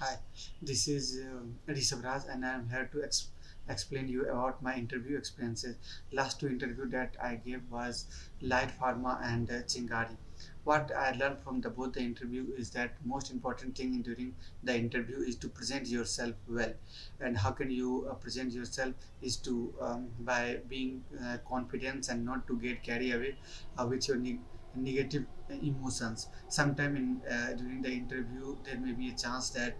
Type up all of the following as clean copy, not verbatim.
Hi, this is Rishabh Raj, and I am here to explain you about my interview experiences. Last two interview that I gave was Light Pharma and Chingari. What I learned from both the interview is that most important thing during the interview is to present yourself well. And how can you present yourself is to by being confident and not to get carried away with your negative emotions. Sometime in during the interview there may be a chance that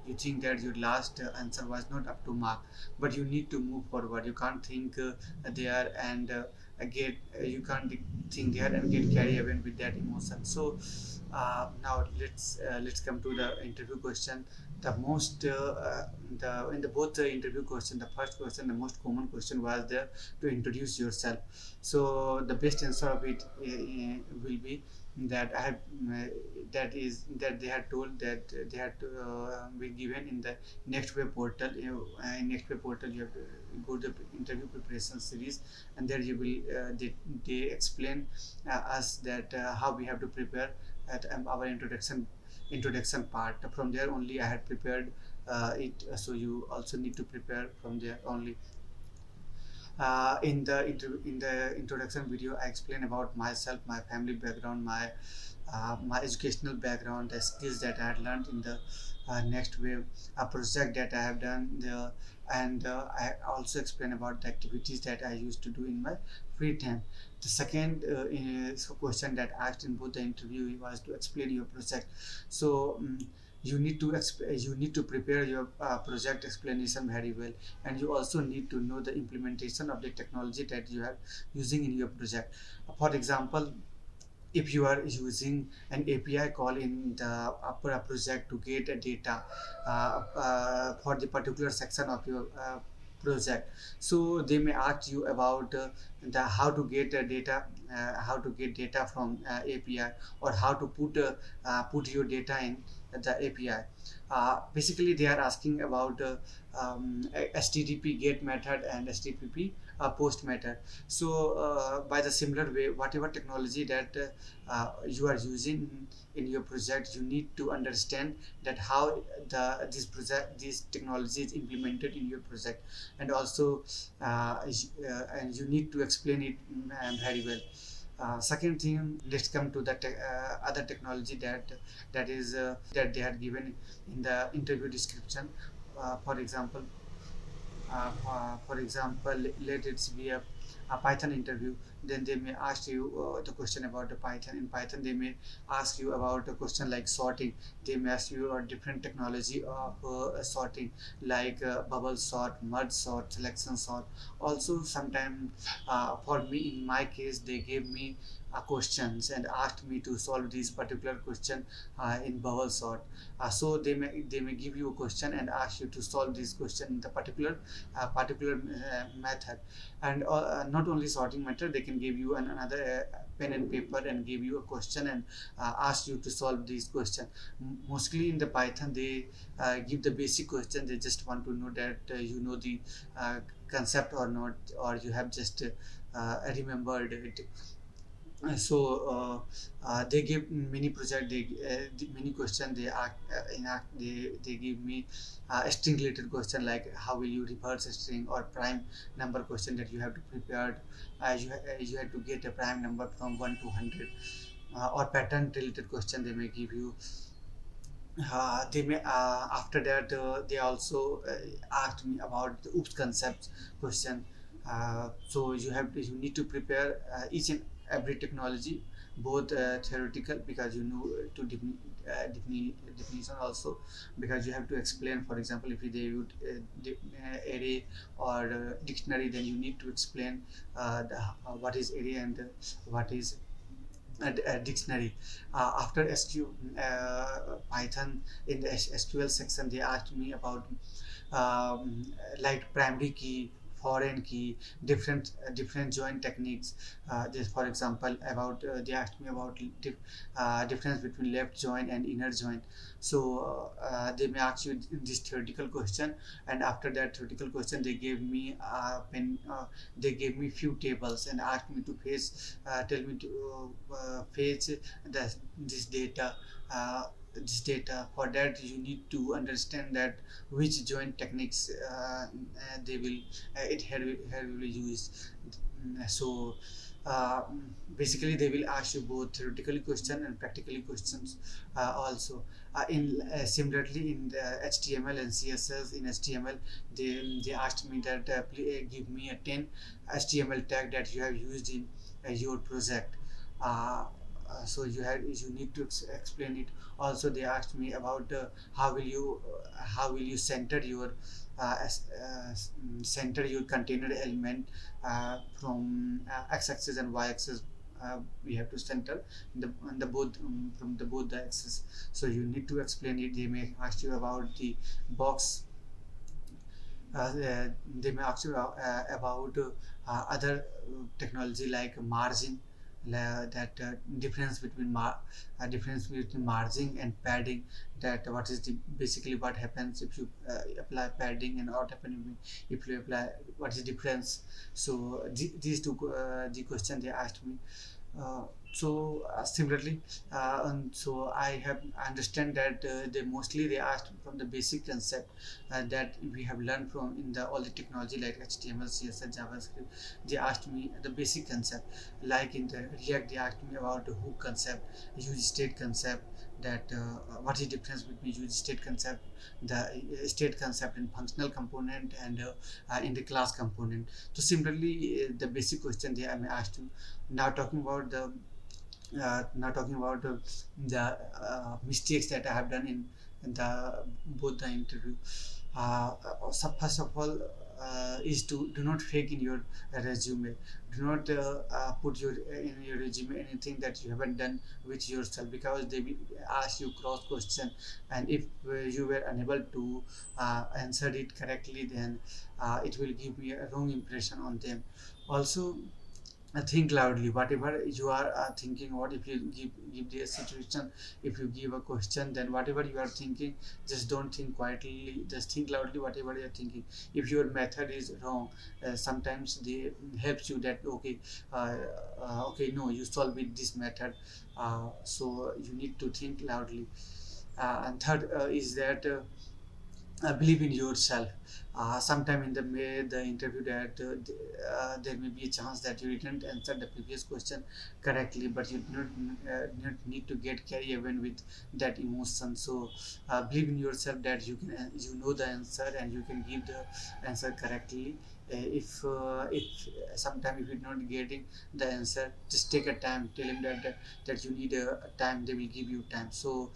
you think that your last answer was not up to mark, but you need to move forward. You can't think there and get you can't think there and get carried away with that emotion. So now let's come to the interview question. The most the in the both the interview question, the first question, the most common question was there to introduce yourself. So the best answer of it will be that I have that they had told that they had been given in the NxtWave portal. In NxtWave portal, you have to go to the interview preparation series, and there you will they explain us that how we have to prepare at our introduction part. From there only I had prepared it. So you also need to prepare from there only. In the introduction video, I explain about myself, my family background, my educational background, the skills that I had learned in the Next Wave project that I have done there, and I also explain about the activities that I used to do in my free time. The second question that asked in both the interview was to explain your project. So you need to prepare your project explanation very well, and you also need to know the implementation of the technology that you are using in your project. For example, if you are using an API call in the upper project to get a data for the particular section of your project, so they may ask you about the how to get data from API, or how to put your data in the API. Basically, they are asking about HTTP GET method and HTTP post method. So by the similar way, whatever technology that you are using in your project, you need to understand that how this technology is implemented in your project, and also and you need to explain it very well. Second thing, let's come to the other technology that they had given in the interview description. For example, let it be a Python interview. Then they may ask you the question about the Python. In Python, they may ask you about a question like sorting. They may ask you a different technology of sorting, like bubble sort, merge sort, selection sort. Also, sometimes for me, in my case, they gave me questions and asked me to solve this particular question in bubble sort. So they may give you a question and ask you to solve this question in the particular method. And not only sorting method, they can give you another pen and paper and give you a question and ask you to solve this question. Mostly in the Python, they give the basic question. They just want to know that you know the concept or not, or you have just remembered it. They give many project, many question they ask, they give me a string related question like how will you reverse a string, or prime number question that you have to prepare. You have to get a prime number from 1 to 100, or pattern related question they may give you. They may After that they also asked me about the oops concepts question. So you need to prepare each and every technology, both theoretical, because you know to definition also, because you have to explain. For example, if they use array or dictionary, then you need to explain what is array and what is a dictionary. After Python, in the SQL section, they asked me about like primary key, foreign key, different join techniques. This, for example, about they asked me about difference between left join and inner join. So they may ask you this theoretical question, and after that theoretical question, they gave me few tables and asked me to tell me to fetch this data this data. For that you need to understand that which joint techniques they will heavily use. So uh, basically they will ask you both theoretically question and practically questions also. In Similarly in the HTML and CSS, in HTML they asked me that give me a 10 HTML tag that you have used in your project. uh, you need to explain it. Also they asked me about how will you center your center your container element from x-axis and y-axis. We have to center in the both from the both the axis. So you need to explain it. They may ask you about the box. They may ask you about other technology like margin, that difference between margin and padding. That what is the basically what happens if you apply padding, and what happens if you apply, what is the difference. So these two the question they asked me. uh, Similarly, and so I understand that they asked from the basic concept that we have learned from in the all the technology like HTML, CSS, JavaScript. They asked me the basic concept. Like in the React, they asked me about the hook concept, use state concept. That what is the difference between use state concept, the state concept in functional component, and in the class component. So similarly, the basic question they may asked you. Now talking about the mistakes that I have done in the both the interview. So first of all, is to do not fake in your resume. Do not put your in your resume anything that you haven't done with yourself, because they will ask you cross question, and if you were unable to answer it correctly, then it will give me a wrong impression on them. Also, think loudly whatever you are thinking. What if you give the situation, if you give a question, then whatever you are thinking, just don't think quietly, just think loudly whatever you are thinking. If your method is wrong, sometimes they helps you that okay, okay, no, you solve with this method. So you need to think loudly. And third is that believe in yourself. Sometime in the interview, that there may be a chance that you didn't answer the previous question correctly, but you do not need to get carried away with that emotion. So believe in yourself that you can you know the answer and you can give the answer correctly. If sometime if you're not getting the answer, just take a time, tell him that you need a time, they will give you time. So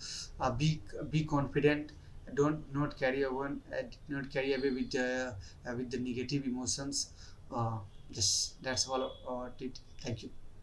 be confident. Don't not carry on not carry away with the negative emotions. uh, just that's all about it. Thank you.